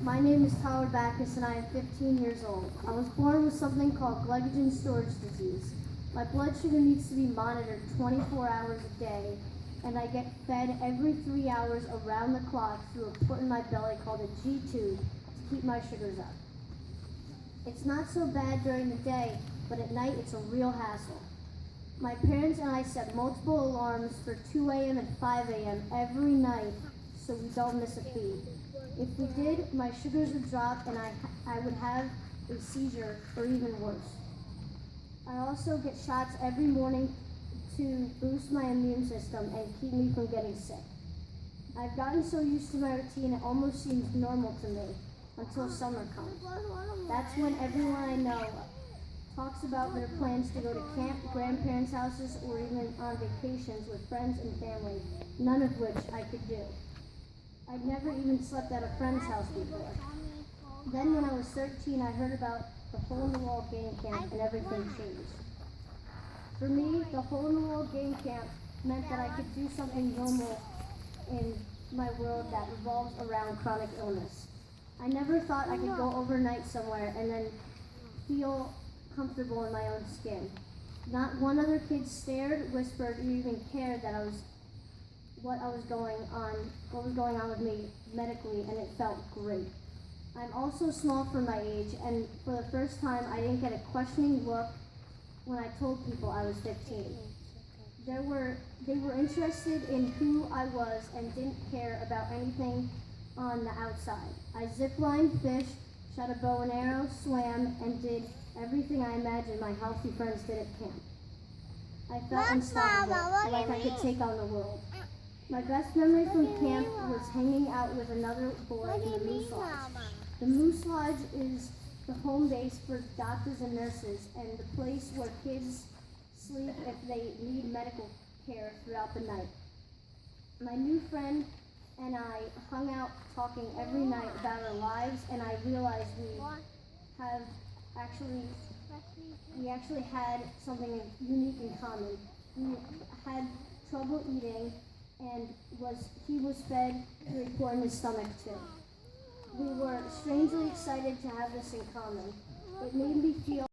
My name is Tyler Backus and I am 15 years old. I was born with something called glycogen storage disease. My blood sugar needs to be monitored 24 hours a day, and I get fed every 3 hours around the clock through a port in my belly called a G-tube to keep my sugars up. It's not so bad during the day, but at night it's a real hassle. My parents and I set multiple alarms for 2 a.m. and 5 a.m. every night so we don't miss a beat. If we did, my sugars would drop and I would have a seizure or even worse. I also get shots every morning to boost my immune system and keep me from getting sick. I've gotten so used to my routine it almost seems normal to me until summer comes. That's when everyone I know talks about their plans to go to camp, grandparents' houses, or even on vacations with friends and family, none of which I could do. I'd never even slept at a friend's house before. Then when I was 13, I heard about the hole-in-the-wall game camp and everything changed. For me, the hole-in-the-wall game camp meant that I could do something normal in my world that revolves around chronic illness. I never thought I could go overnight somewhere and then feel comfortable in my own skin. Not one other kid stared, whispered, or even cared that what was going on with me medically, and it felt great. I'm also small for my age, and for the first time I didn't get a questioning look when I told people I was 15. They were interested in who I was and didn't care about anything on the outside. I ziplined, fished, shot a bow and arrow, swam, and did everything I imagined my healthy friends did at camp. I felt unstoppable, like I could take on the world. My best memory from camp was hanging out with another boy in the Moose Lodge. The Moose Lodge is the home base for doctors and nurses and the place where kids sleep if they need medical care throughout the night. My new friend and I hung out talking every night about our lives, and I realized we actually had something unique in common. We had trouble eating, and he was fed through a port in his stomach too. We were strangely excited to have this in common. It made me feel